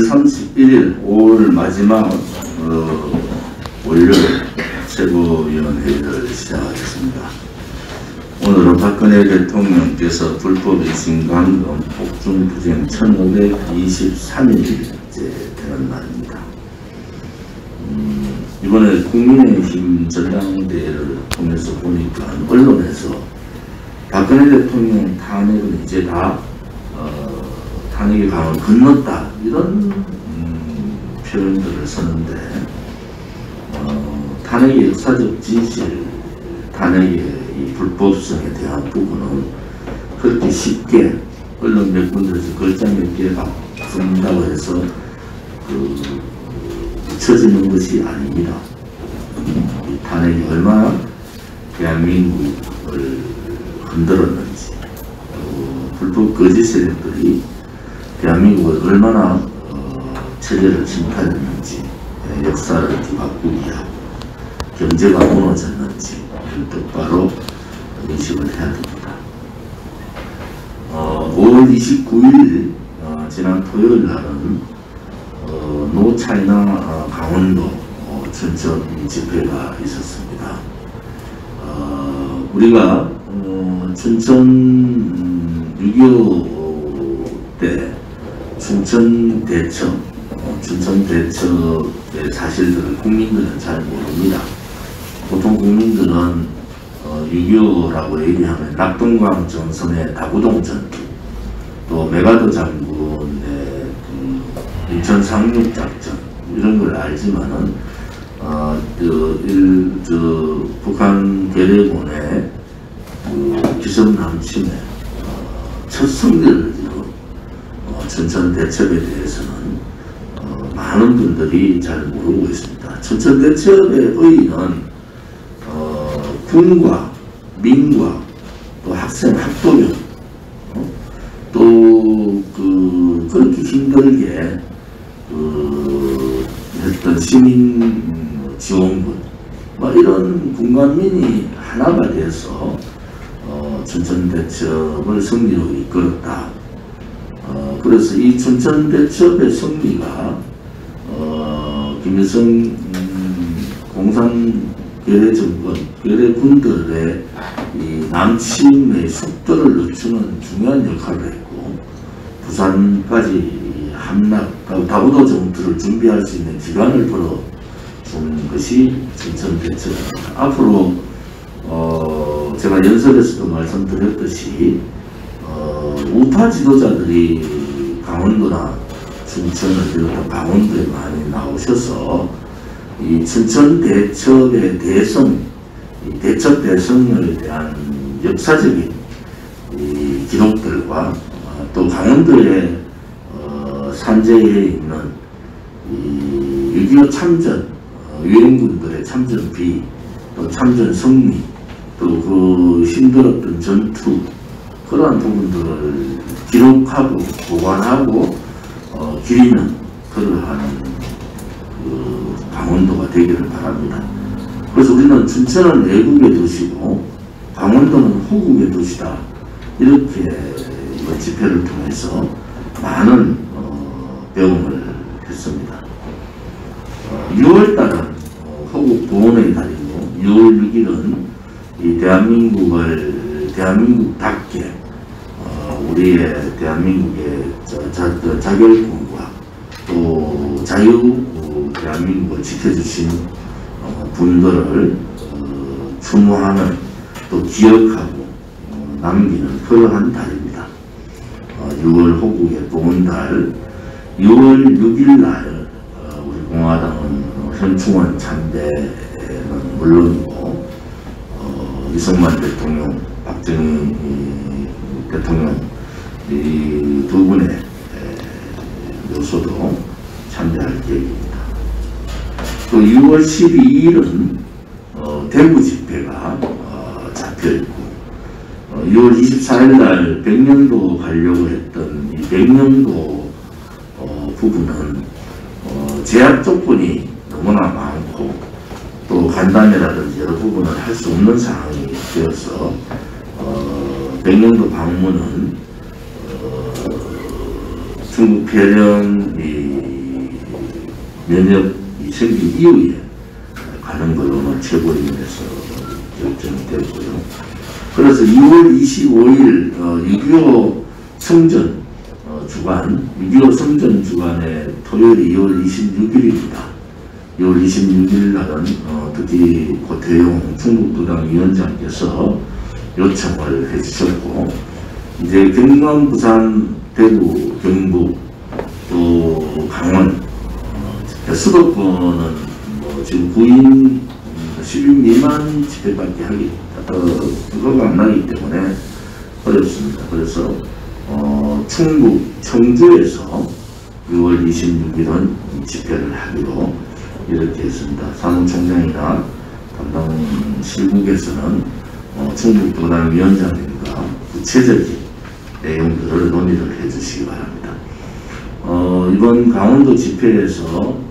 31일 5월 마지막 월요일 최고위원회의를 시작하겠습니다. 오늘은 박근혜 대통령께서 불법인신감금 복중투쟁 1523일째 되는 날입니다. 이번에 국민의힘 전당대회를 통해서 보니까 언론에서 박근혜 대통령 탄핵은 이제 다 탄핵의 강을 건넜다 이런 표현들을 썼는데 탄핵의 역사적 진실, 탄핵의 이 불법성에 대한 부분은 그렇게 쉽게 언론 몇 군데에서 글자 몇 개가 쓴다고 해서 잊혀지는 것이 아닙니다. 이 탄핵이 얼마나 대한민국을 흔들었는지, 불법 거짓 세력들이 대한민국을 얼마나 체제를 침탈했는지, 역사를 뒤바꾸기 위한 경제가 무너졌는지 똑바로 인식을 해야 됩니다. 5월 29일 지난 토요일 날은 노차이나 강원도 춘천 집회가 있었습니다. 우리가 춘천 6.25 때 춘천대첩의 사실들을 국민들은 잘 모릅니다. 보통 국민들은 6.25라고 얘기하면 낙동강 전선의 다구동 전투, 또 메가더 장군의 인천 상륙작전 이런 걸 알지만은 북한 괴뢰군의 기습 남침의 첫 승리를 이룬 춘천 대첩에 대해서는 많은 분들이 잘 모르고 있습니다. 춘천 대첩의 의의는 군과 민과 또 학생 학도령 또 그렇게 힘들게 했던 시민 지원군 이런 군관민이 하나가 돼서 춘천대첩을 승리로 이끌었다. 그래서 이 춘천대첩의 승리가 김일성 공산 괴뢰정권, 괴뢰군들의 이 남침의 속도를 늦추는 중요한 역할을 했고, 부산까지 함락, 다구도 전투를 준비할 수 있는 기간을 벌어준 것이 춘천대첩입니다. 앞으로 제가 연설에서도 말씀드렸듯이 우파 지도자들이 강원도나 춘천을 비롯한 강원도에 많이 나오셔서 이 춘천 대첩의 대성, 이 대첩 대성에 대한 역사적인 이 기록들과 또 강원도의 산재에 있는 이 6.25 참전 유엔군들의 참전비, 또 참전 승리, 또 그 힘들었던 전투 그러한 부분들을 기록하고 보관하고 기리는 그러한 강원도가 되기를 바랍니다. 그래서 우리는 춘천은 내국의 도시고 강원도는 후국의 도시다. 이렇게 집회를 통해서 많은 배움을 했습니다. 6월달은 호국 보훈의 달이고 6월 6일은 이 대한민국답게 우리의 대한민국의 자결권과 또 대한민국을 지켜주신 분들을 추모하는 또 기억하고 남기는 그러한 달입니다. 6월 호국의 보훈달, 6월 6일 날 우리 공화당은 현충원 참배는 물론이고 이승만 대통령, 박정희 대통령 이 두 분의 묘소도 참여할 계획입니다. 또 6월 12일은 대구 집회가 잡혀있고 6월 24일 날 백령도 가려고 했던 이 백령도 부분은 제약 조건이 너무나 많고 또 간담회라든지 여러 부분을 할 수 없는 상황이 되어서 백령도 방문은 중국 폐렴이 면역이 생긴 이후에 가는 걸로 최고위원회에서 결정이 됐고요. 그래서 2월 25일 6.25 성전 주간, 6.25 성전 주간의 토요일이 2월 26일입니다. 2월 26일 날은 특히 고태용 충북도당 위원장께서 요청을 해주셨고, 이제 경남, 부산, 대구, 경북, 또 강원, 수도권은 지금 9인, 10인 미만 집회밖에 그거가 안 나기 때문에 어렵습니다. 그래서 충북, 청주에서 6월 26일은 집회를 하기로 이렇게 했습니다. 사무총장이나 담당 실국에서는 충북도당 위원장님과 구체적인 내용들을 논의를 해주시기 바랍니다. 이번 강원도 집회에서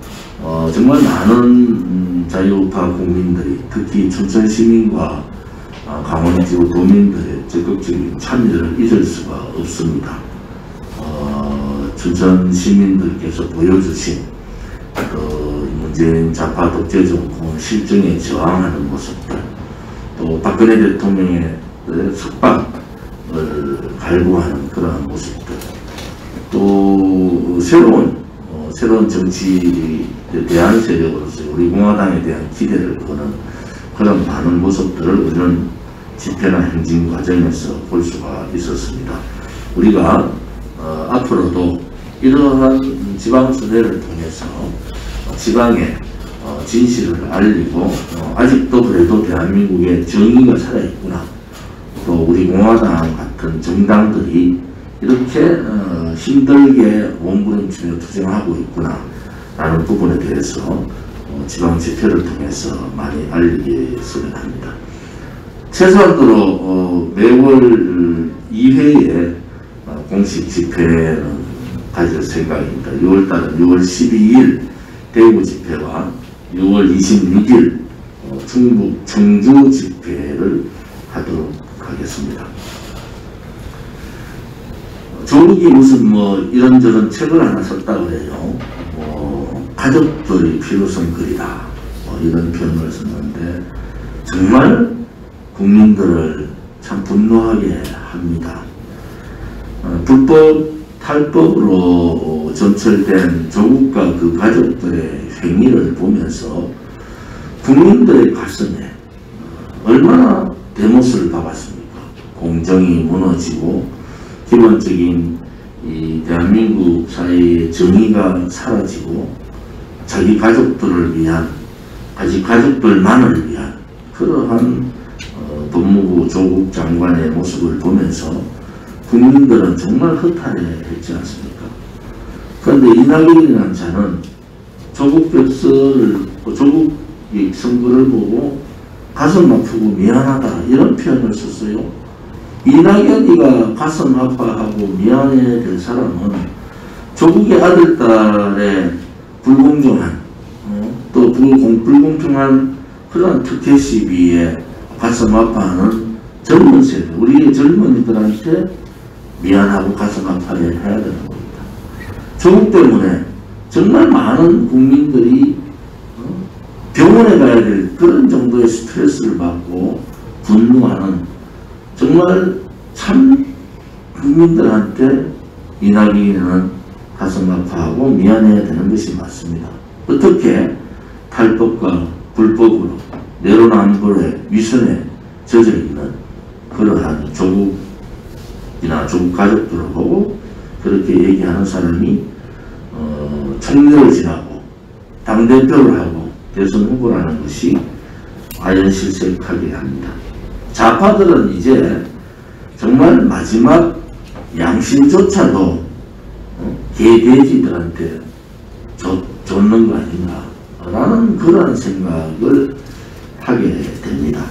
정말 많은 자유우파 국민들이, 특히 춘천 시민과 강원지구 도민들의 적극적인 참여를 잊을 수가 없습니다. 춘천 시민들께서 보여주신 문재인 좌파 독재 정권 실정에 저항하는 모습들, 또 박근혜 대통령의 석방을 갈구하는 그러한 모습들, 또 새로운 정치에 대한 세력으로서 우리 공화당에 대한 기대를 거는 그런 많은 모습들을 이런 집회나 행진 과정에서 볼 수가 있었습니다. 우리가 앞으로도 이러한 지방선회를 통해서 지방의 진실을 알리고 아직도 그래도 대한민국에 정의가 살아있구나, 또 우리 공화당 같은 정당들이 이렇게 힘들게 몸부림치며 투쟁하고 있구나 라는 부분에 대해서 지방 집회를 통해서 많이 알리겠으면 합니다. 최소한도로 매월 2회의 공식 집회는 가질 생각입니다. 6월달은 6월 12일 대구 집회와 6월 26일 충북 청주 집회를 하도록 하겠습니다. 조국이 무슨 이런저런 책을 하나 썼다고 해요. 가족들이 피로 쓴 글이다, 이런 표현을 썼는데 정말 국민들을 참 분노하게 합니다. 불법 탈법으로 점철된 조국과 그 가족들의 행위를 보면서 국민들의 가슴에 얼마나 대못을 박았습니까? 공정이 무너지고 기본적인 이 대한민국 사회의 정의가 사라지고 자기 가족들을 위한, 가족들만을 위한 그러한 법무부 조국 장관의 모습을 보면서 국민들은 정말 허탈해했지 않습니까? 그런데 이낙연이라는 자는 조국 선거를 보고 가슴 아프고 미안하다 이런 표현을 썼어요. 이낙연이가 가슴 아파하고 미안해야 될 사람은 조국의 아들딸의 불공정한 또 불공평한 그런 특혜 시비에 가슴 아파하는 젊은 세대, 우리의 젊은이들한테 미안하고 가슴 아파해야 되는 겁니다. 조국 때문에 정말 많은 국민들이 병원에 가야 될 그런 정도의 스트레스를 받고 분노하는, 정말 참 국민들한테 이낙연이는 가슴 아파하고 미안해야 되는 것이 맞습니다. 어떻게 탈법과 불법으로 내로남불의 위선에 젖어있는 그러한 조국이나 조국 가족들을 보고 그렇게 얘기하는 사람이 총리를 지나고 당대표를 하고 대선 후보를 하는 것이 아연실색하게 합니다. 좌파들은 이제 정말 마지막 양심조차도 개돼지들한테 줬는 거 아닌가 라는 그런 생각을 하게 됩니다.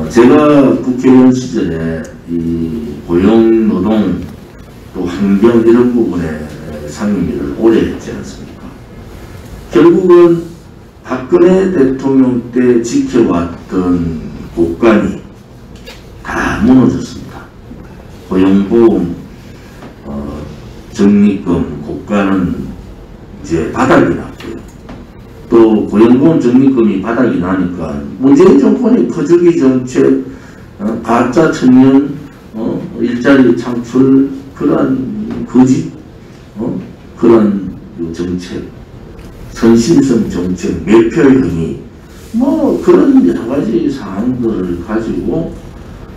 제가 국회의원 시절에 이 고용, 노동, 또 환경 이런 부분에 상임위를 오래 했지 않습니까? 결국은 박근혜 대통령 때 지켜왔던 국간이 다 무너졌습니다. 고용보험, 적립금, 국가는 이제 바닥이 나니까 문재인 정권이 퍼주기 정책, 가짜 청년, 일자리 창출, 그러한 거짓, 그러한 정책, 선심성 정책, 매표행위, 뭐 그런 여러 가지 사항들을 가지고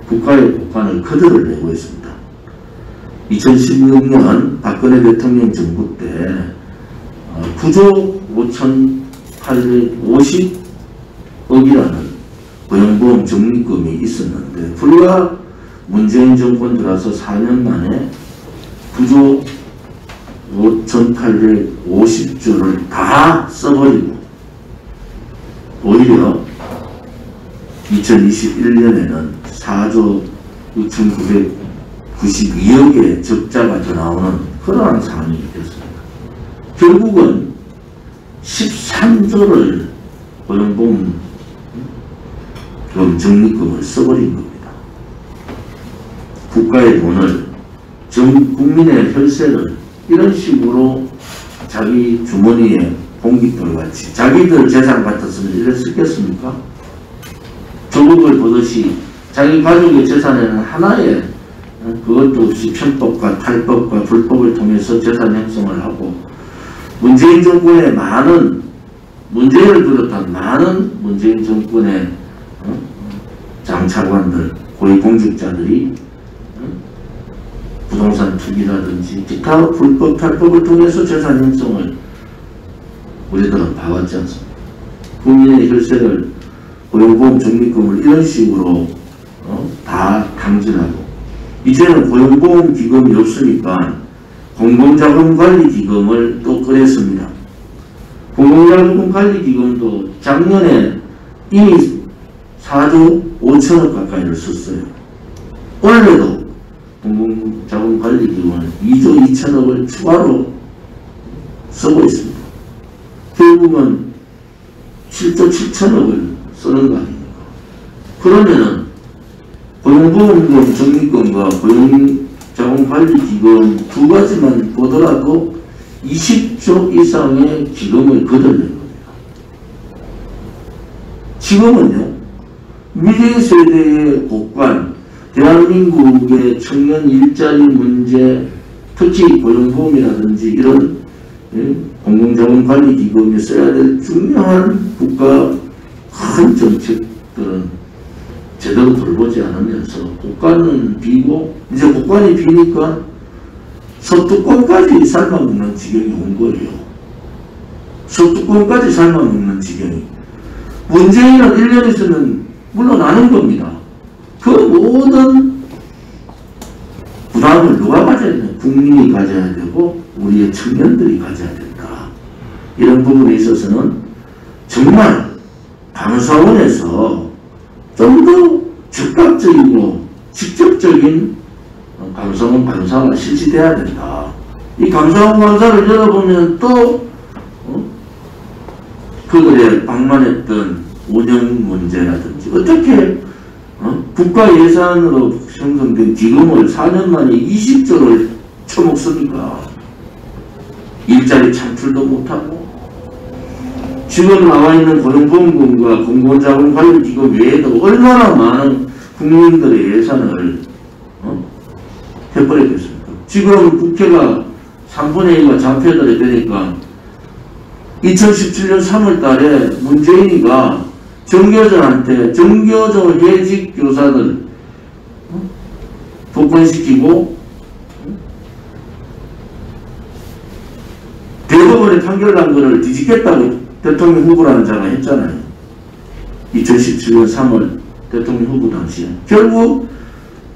국가의 국간을 거들어내고 있습니다. 2016년 박근혜 대통령 정부 때 9조 5,850억이라는 고용보험 적립금이 있었는데 불과 문재인 정권 들어서 4년 만에 9조 5,850조를 다 써버리고 오히려 2021년에는 4조 6,992억의 적자가 더 나오는 그러한 상황이 됐습니다. 결국은 13조를 고용보험 적립금을 써버린 겁니다. 국가의 돈을, 전 국민의 혈세를 이런 식으로 자기 주머니에 공깃돌 같이 자기들 재산 같았으면 이래 쓰겠습니까? 조국을 보듯이 자기 가족의 재산에는 하나의 그것도 없이 편법과 탈법과 불법을 통해서 재산 형성을 하고 문재인 정권의 많은 문재인을 비롯한 많은 문재인 정권의 장차관들, 고위공직자들이 부동산 투기라든지 기타 불법 탈법을 통해서 재산 형성을 우리들은 봐왔지 않습니까? 국민의 혈세를 고용보험 적립금을 이런 식으로 다 탕진하고 이제는 고용보험 기금이 없으니까 공공자금관리기금을 또 꺼냈습니다. 공공자금관리기금도 작년에 이미 4조 5천억 가까이를 썼어요. 올해도 공공자금관리기금을 2조 2천억을 추가로 쓰고 있습니다. 결국은 7조 7천억을 쓰는 거 아닙니까? 그러면은 고용보험금 적립금과 고용자금관리기금 두 가지만 보더라도 20조 이상의 기금을 거둬낸 겁니다. 지금은요, 미래 세대의 곡관, 대한민국의 청년 일자리 문제, 특히 고용보험이라든지 이런 공공자금관리기금에 써야 될 중요한 국가 큰 정책들은 제대로 돌보지 않으면서 국가는 비고 이제 국가는 비니까 서뚜껑까지 삶아먹는 지경이 온 거예요. 서뚜껑까지 삶아먹는 지경이. 문재인은 1년 있으면 물러나는 겁니다. 그 모든 부담을 누가 가져야 되냐? 국민이 가져야 되고 우리의 청년들이 가져야 된다. 이런 부분에 있어서는 정말 감사원에서 좀 더 즉각적이고 직접적인 감사원 감사가 실시돼야 된다. 이 감사원 감사를 열어보면 또 그들의 방만했던 운영 문제라든지 어떻게 국가 예산으로 형성된 기금을 4년 만에 20조를 처먹습니까? 일자리 창출도 못하고 지금 나와 있는 고용보험금과 공공자금관리기금 외에도 얼마나 많은 국민들의 예산을 해버렸겠습니까? 지금 국회가 3분의 1가 장표들이 되니까 2017년 3월 달에 문재인이가 정교조한테 정교조 해직 교사들 복권시키고 대법원에 판결난 거를 뒤집겠다고 대통령 후보라는 자가 했잖아요. 2017년 3월 대통령 후보 당시에. 결국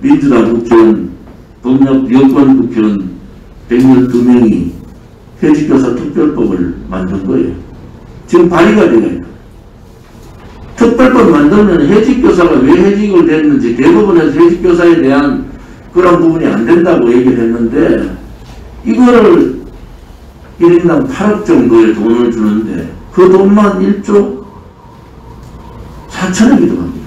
민주당 국회의원, 법력 여권 국회의원 112명이 해직교사 특별법을 만든 거예요. 지금 발의가 되어 있다. 특별법 만들면 해직교사가 왜 해직을 됐는지 대법원에서 해직교사에 대한 그런 부분이 안 된다고 얘기를 했는데 이거를 1인당 8억 정도의 돈을 주는데 그 돈만 1조 4천억이 들어갑니다.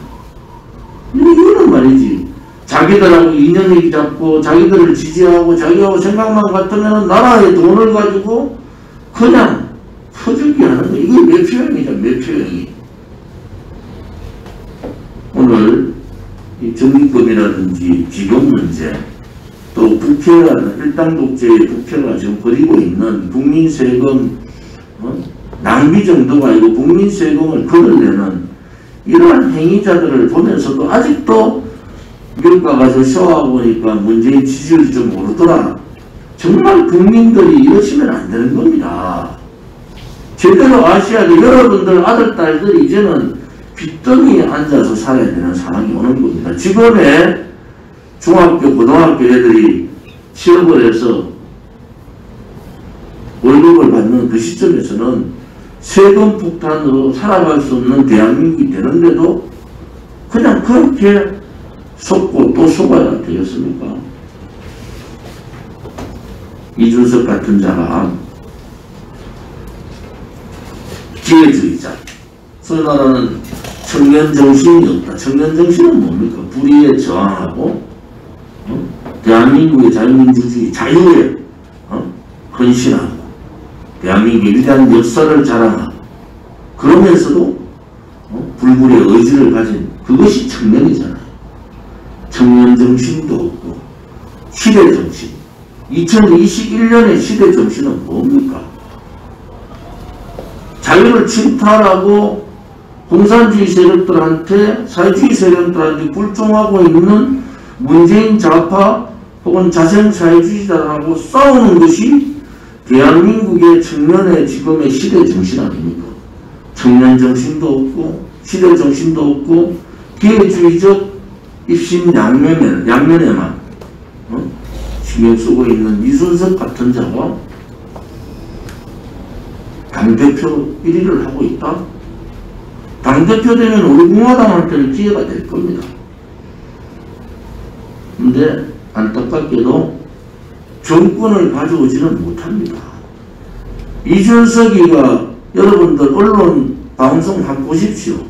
이거는 말이지. 자기들하고 인연이 잡고 자기들을 지지하고 자기하고 생각만 같으면 나라의 돈을 가지고 그냥 퍼주기 하는 거. 이게 매표형이죠. 매표형이. 오늘 이 정기금이라든지 지금 문제, 또 국회가 일당 독재의 국회가 지금 벌이고 있는 국민 세금 낭비 정도가 아니고 국민 세금을 거덜내는 이러한 행위자들을 보면서도 아직도 미국가 가서 쇼하고 보니까 문재인 지지율이 좀 오르더라. 정말 국민들이 이러시면 안 되는 겁니다. 제대로 아셔야 돼. 여러분들 아들, 딸들이 이제는 빚더미에 앉아서 살아야 되는 상황이 오는 겁니다. 지금의 중학교, 고등학교 애들이 취업을 해서 월급을 받는 그 시점에서는 세금 폭탄으로 살아갈 수 없는 대한민국이 되는데도 그냥 그렇게 속고 또 속아야 되겠습니까? 이준석 같은 자가 기회주의자, 소위 말하는 청년 정신이 없다. 청년 정신은 뭡니까? 불의에 저항하고 대한민국의 자유민주주의 자유에 헌신하고 대한민국의 위대한 역사를 자랑하고 그러면서도 불굴의 의지를 가진 그것이 청년이잖아요. 청년 정신도 없고 시대 정신. 2021년의 시대 정신은 뭡니까? 자유를 침탈하고 공산주의 세력들한테 사회주의 세력들한테 굴종하고 있는 문재인 좌파 혹은 자생사회주의자라고 싸우는 것이 대한민국의 청년의 지금의 시대 정신 아닙니까? 청년 정신도 없고 시대 정신도 없고 기회주의적 입신 양면에만 신경 쓰고 있는 이준석 같은 자가 당대표 1위를 하고 있다? 당대표 되면 우리 공화당한테는 기회가 될 겁니다. 근데 안타깝게도 정권을 가져오지는 못합니다. 이준석이가 여러분들 언론 방송 한번 보십시오.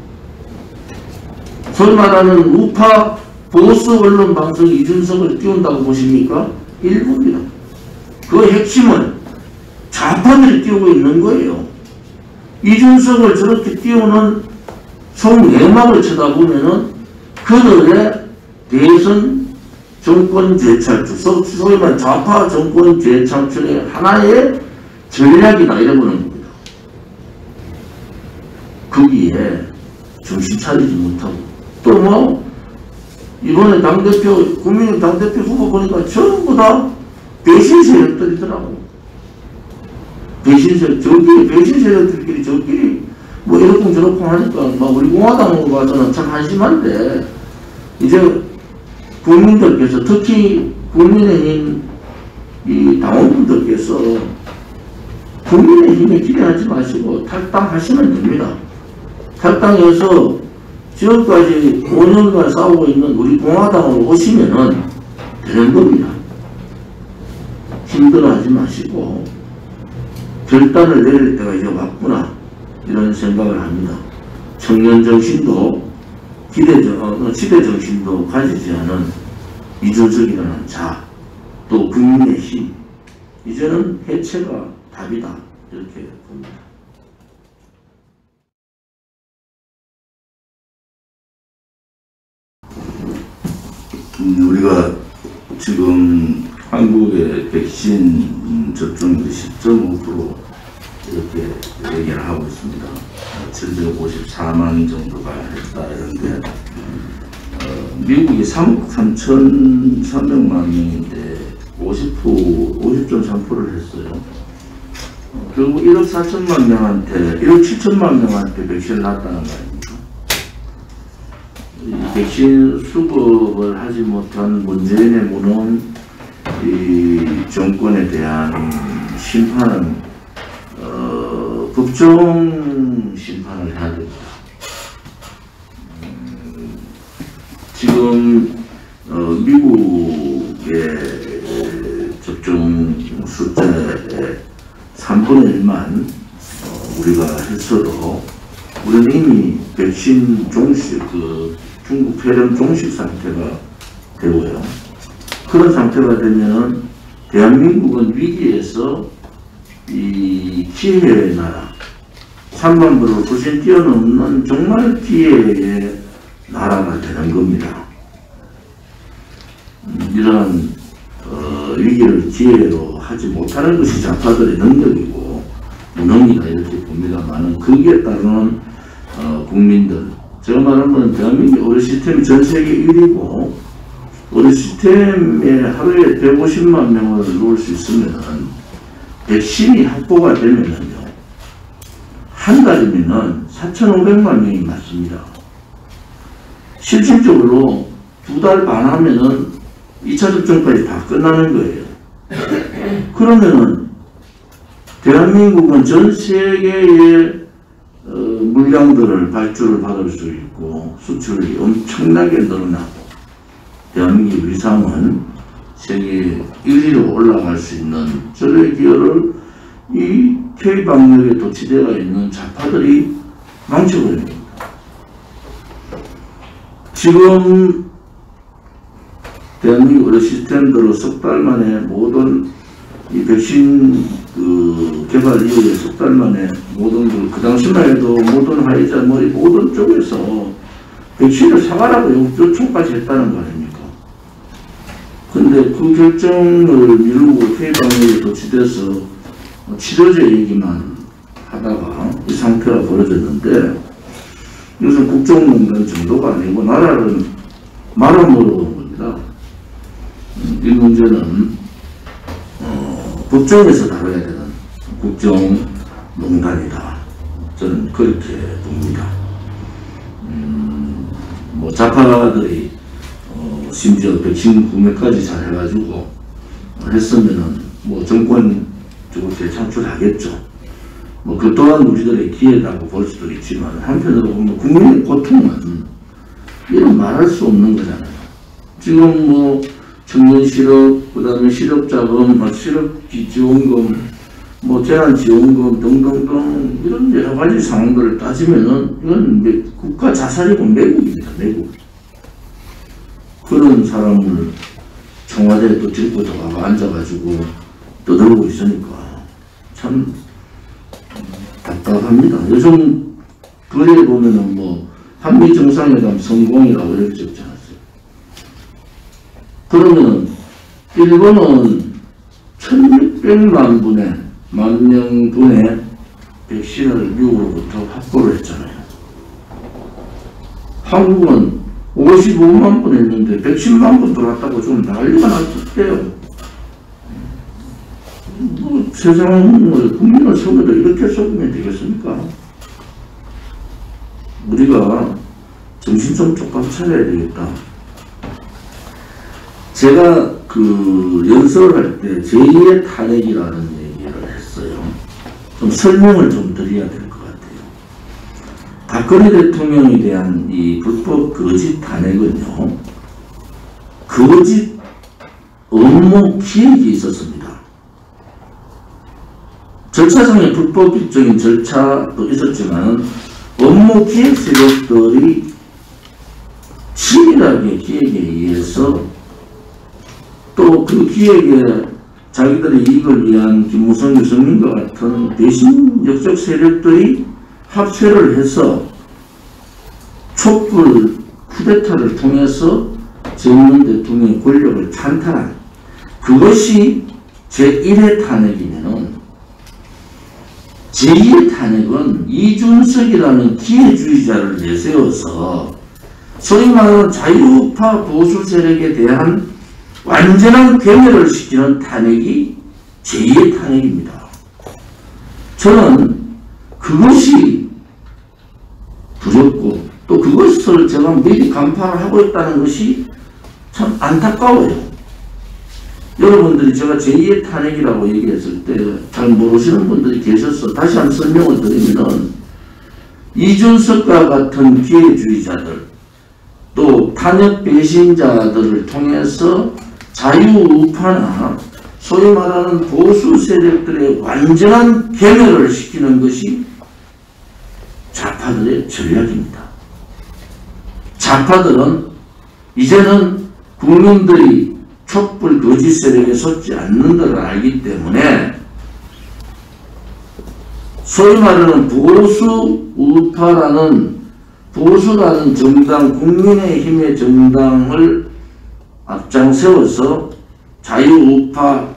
소위 말하는 우파 보수 언론 방송 이준석을 띄운다고 보십니까? 일부입니다. 그 핵심은 좌파들이 띄우고 있는 거예요. 이준석을 저렇게 띄우는 속내막을 쳐다보면은 그들의 대선 정권 재창출, 소위 말하는 좌파 정권 재창출의 하나의 전략이다 이러고는 겁니다. 거기에 정신 차리지 못하고 또 뭐 이번에 당대표 국민의힘 당대표 후보 보니까 전부 다 배신 세력들이더라고. 배신 세력, 저끼리 배신 세력들끼리 저끼리 뭐 이러쿵 저러쿵 하니까 막 우리 공화당으로 봐서는 참 한심한데 이제 국민들께서 특히 국민의힘 이 당원분들께서 국민의힘에 기대하지 마시고 탈당하시면 됩니다. 탈당해서 지금까지 5년간 싸우고 있는 우리 공화당으로 오시면은 되는 겁니다. 힘들어하지 마시고 결단을 내릴 때가 이제 왔구나 이런 생각을 합니다. 청년 정신도 시대 정신도 가지지 않은 이준석이라는 자, 또 국민의 힘, 이제는 해체가 답이다 이렇게 봅니다. 우리가 지금 한국의 백신 접종률이 10.5% 이렇게 얘기를 하고 있습니다. 754만 정도가 했다 이런데 미국이 3억 3,300만 명인데 50.3%를 했어요. 결국 1억 4천만 명한테 1억 7천만 명한테 백신을 놨다는 거 아닙니까? 이 백신 수급을 하지 못한 문재인의 무능 이 정권에 대한 심판은 법정 심판을 해야 됩니다. 지금 미국의 접종 숫자의 3분의 1만 우리가 했어도 우리는 이미 백신 종식, 중국 폐렴 종식 상태가 되고요. 그런 상태가 되면은 대한민국은 위기에서 이 기회의 나라, 3만 불을 훨씬 뛰어넘는 정말 기회의 나라가 되는 겁니다. 이러한 위기를 기회로 하지 못하는 것이 좌파들의 능력이고 무능이다 이렇게 봅니다만 거기에 따르는 국민들, 제가 말하면 대한민국 의료 시스템이 전 세계 1위고 의료 시스템에 하루에 150만 명을 놓을 수 있으면 백신이 확보가 되면은요 한 달이면은 4,500만 명이 맞습니다. 실질적으로 2달 반 하면은 2차 접종까지 다 끝나는 거예요. 그러면은 대한민국은 전 세계의 물량들을 발주를 받을 수 있고 수출이 엄청나게 늘어나고 대한민국 위상은 세계 1위로 올라갈 수 있는 저의 기여를 이 K방역에 도취되어 있는 좌파들이 망쳐버립니다. 지금 대한민국 의료 시스템대로 석 달 만에 모든 이 백신 개발 이후에 석 달 만에 모든 그 당시만 해도 모든 화이자 모든 쪽에서 백신을 사가라고 요청까지 했다는 거 아닙니까? 근데 그 결정을 미루고 K방역에 도취돼서 치료제 얘기만 하다가 이 상태가 벌어졌는데 이것은 국정농단 정도가 아니고 나라를 말아먹으러 온 겁니다. 이 문제는 법정에서 다뤄야 되는 국정농단이다. 저는 그렇게 봅니다. 뭐 좌파들이 심지어 백신 구매까지 잘 해가지고 했으면은 뭐 정권 쪽을 재창출하겠죠. 뭐 그 또한 우리들의 기회라고 볼 수도 있지만 한편으로 보면 국민의 고통은 이런 말할 수 없는 거잖아요. 지금 뭐 청년 실업, 그 다음에 실업자금, 실업지 지원금, 뭐 재난지원금 등등등 이런 여러 가지 상황들을 따지면은 이건 국가 자살이고 매국입니다. 매국. 그런 사람을 청와대에 또 들고 들어가고 앉아가지고 떠들고 있으니까 참 답답합니다. 요즘 글에 보면은 뭐 한미 정상회담 성공이라고 이렇게 적지 않았어요. 그러면 일본은 1,600만 분의 만 명분의 백신을 미국으로부터 확보를 했잖아요. 한국은 55만 분 했는데 110만 분 들어왔다고 좀 난리가 났었대요. 뭐 세상을 국민을 속여도 이렇게 속이면 되겠습니까? 우리가 정신 좀 똑바로 차려야 되겠다. 제가 그 연설을 할 때 제2의 탄핵이라는 얘기를 했어요. 좀 설명을 좀 드려야 될 것 같아요. 박근혜 대통령에 대한 이 불법 거짓 탄핵은요, 거짓 업무 기획이 있었습니다. 절차상의 불법적인 절차도 있었지만 업무 기획 세력들이 치밀하게 기획에 의해서 또 그 기획에 자기들의 이익을 위한 김무성, 유승민과 같은 대신 역적 세력들이 합세를 해서 촛불 쿠데타를 통해서 전문 대통령의 권력을 찬탈한 그것이 제1회 탄핵이면은 제2의 탄핵은 이준석이라는 기회주의자를 내세워서 소위 말하는 자유파 보수 세력에 대한 완전한 괴멸을 시키는 탄핵이 제2의 탄핵입니다. 저는 그것이 두렵고 또 그것을 제가 미리 간파를 하고 있다는 것이 참 안타까워요. 여러분들이 제가 제2의 탄핵이라고 얘기했을 때 잘 모르시는 분들이 계셔서 다시 한번 설명을 드리면 이준석과 같은 기회주의자들 또 탄핵 배신자들을 통해서 자유우파나 소위 말하는 보수 세력들의 완전한 괴멸을 시키는 것이 좌파들의 전략입니다. 좌파들은 이제는 국민들이 촛불 거짓 세력에 속지 않는 것을 알기 때문에 소위 말하는 보수 우파라는 보수라는 정당, 국민의힘의 정당을 앞장 세워서 자유우파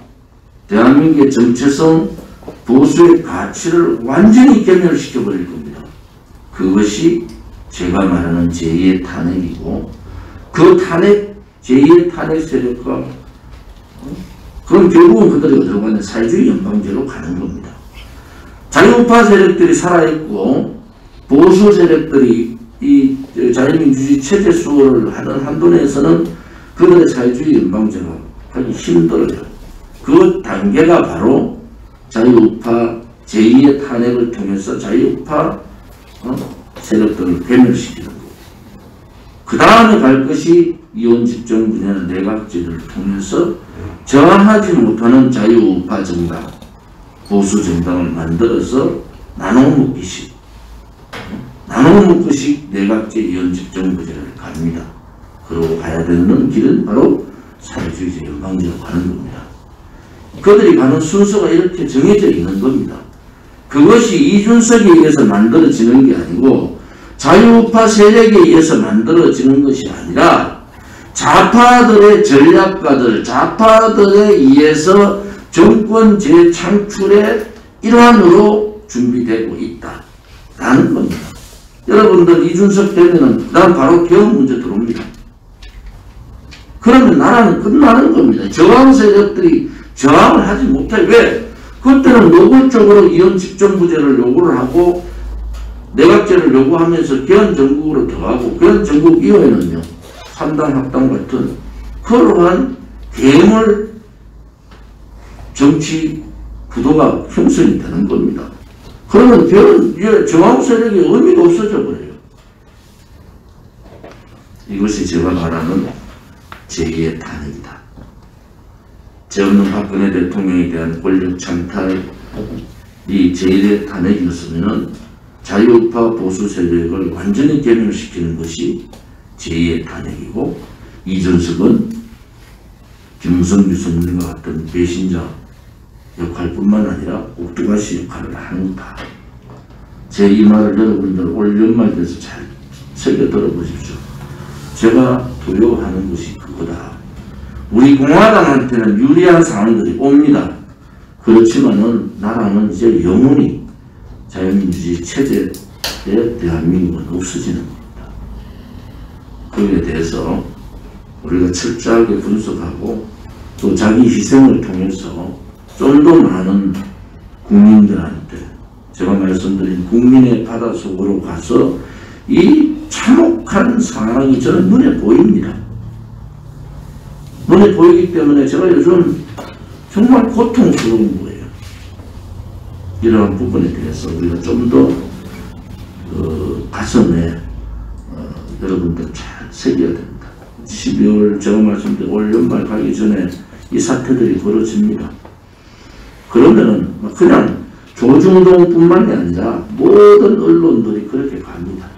대한민국의 정체성, 보수의 가치를 완전히 괴멸시켜버릴 겁니다. 그것이 제가 말하는 제2의 탄핵이고, 그 탄핵, 제2의 탄핵 세력과 그건 결국은 그들이 어디로 가냐, 사회주의 연방제로 가는 겁니다. 자유우파 세력들이 살아있고 보수 세력들이 이 자유민주주의 체제 수호를 하는 한도 내에서는 그들의 사회주의 연방제가 하기 힘들어요. 그 단계가 바로 자유우파 제2의 탄핵을 통해서 자유우파 세력들을 괴멸시키는 거고, 그 다음에 갈 것이 이원집정 분야의 내각제를 통해서 저항하지 못하는 자유우파 정당, 보수 정당을 만들어서 나눠먹기식 내각제 이원집정 분야를 갑니다. 그러고 가야 되는 길은 바로 사회주의제 연방제로 가는 겁니다. 그들이 가는 순서가 이렇게 정해져 있는 겁니다. 그것이 이준석에 의해서 만들어지는 게 아니고 자유우파 세력에 의해서 만들어지는 것이 아니라 좌파들의 전략가들, 좌파들에 의해서 정권 재창출의 일환으로 준비되고 있다라는 겁니다. 여러분들 이준석 되면은 난 바로 개헌 문제 들어옵니다. 그러면 나라는 끝나는 겁니다. 저항 세력들이 저항을 하지 못해. 왜? 그때는 노골적으로 이혼 집정부제를 요구를 하고 내각제를 요구하면서 개헌 정국으로 들어가고, 개헌 정국 이후에는요 3당 합당 같은 그러한 괴물 정치 구도가 형성이 되는 겁니다. 그러면 저항 세력의 의미가 없어져 버려요. 이것이 제가 말하는 제2의 탄핵이다. 죄 없는 박근혜 대통령에 대한 권력 창탈이 제1의 탄핵이었으면 자유우파 보수 세력을 완전히 괴멸시키는 것이 제2의 탄핵이고, 이준석은 김무성 유승민과 같은 배신자 역할뿐만 아니라 옥두가시 역할을 하는 거다. 제 이 말을 여러분들 올 연말 돼서 잘 새겨 들어보십시오. 제가 두려워하는 것이 그거다. 우리 공화당한테는 유리한 상황들이 옵니다. 그렇지만은 나라는 이제 영원히 자유민주주의 체제에 대한민국은 없어지는 겁니다. 거기에 대해서 우리가 철저하게 분석하고 또 자기 희생을 통해서 좀 더 많은 국민들한테, 제가 말씀드린 국민의 바다 속으로 가서 이 참혹한 상황이 저는 눈에 보입니다. 눈에 보이기 때문에 제가 요즘 정말 고통스러운 거예요. 이러한 부분에 대해서 우리가 좀 더 가슴에 여러분들 잘 새겨야 됩니다. 12월 제가 말씀드린 올 연말 가기 전에 이 사태들이 벌어집니다. 그러면은 그냥 조중동뿐만이 아니라 모든 언론들이 그렇게 갑니다.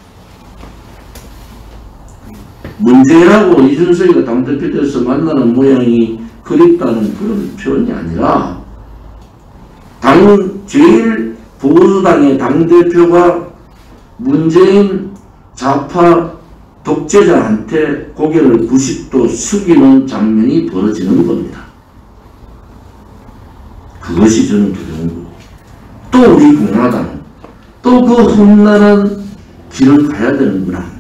문재인하고 이준석이가 당대표 돼서 만나는 모양이 그립다는 그런 표현이 아니라 제일 보수당의 당대표가 문재인 좌파 독재자한테 고개를 90도 숙이는 장면이 벌어지는 겁니다. 그것이 저는 두려운 거고, 또 우리 공화당은 또 그 험난한 길을 가야 되는구나.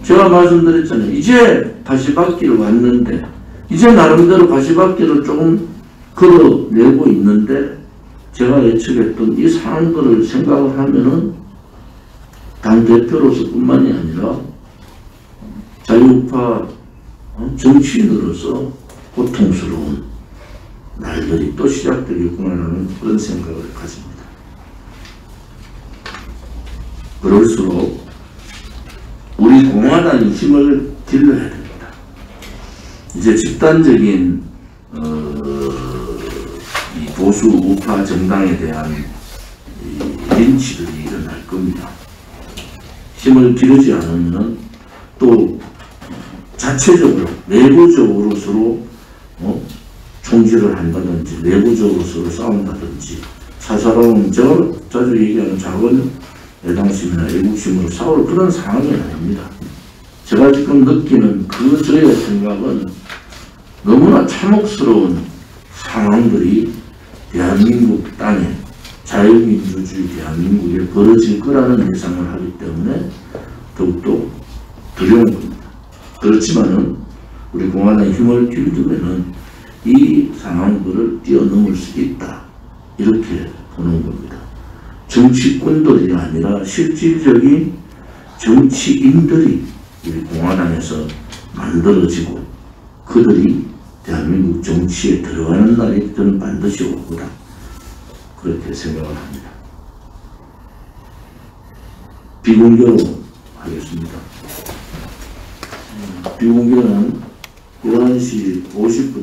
제가 말씀드렸잖아요. 이제 가시밭길을 왔는데, 이제 나름대로 가시밭길을 조금 걸어내고 있는데, 제가 예측했던 이 상황들을 생각을 하면은 당대표로서 뿐만이 아니라 자유우파 정치인으로서 고통스러운 날들이 또 시작되겠구나라는 그런 생각을 가집니다. 그럴수록 우리 공화당이 힘을 길러야 됩니다. 이제 집단적인 이 보수 우파 정당에 대한 린치들이 일어날 겁니다. 힘을 기르지 않으면 또 자체적으로 내부적으로 서로 총질을 한다든지 내부적으로 서로 싸운다든지, 사사로운 제가 자주 얘기하는 작은 애당심이나 애국심으로 싸울 그런 상황이 아닙니다. 제가 지금 느끼는 그 저의 생각은 너무나 참혹스러운 상황들이 대한민국 땅에 자유민주주의 대한민국에 벌어질 거라는 예상을 하기 때문에 더욱더 두려운 겁니다. 그렇지만은 우리 공화당의 힘을 길들이면 이 상황들을 뛰어넘을 수 있다. 이렇게 보는 겁니다. 정치꾼들이 아니라 실질적인 정치인들이 우리 공화당에서 만들어지고 그들이 대한민국 정치에 들어가는 날이 저는 반드시 올 거다. 그렇게 생각을 합니다. 비공개로 하겠습니다. 비공개는 11시 50분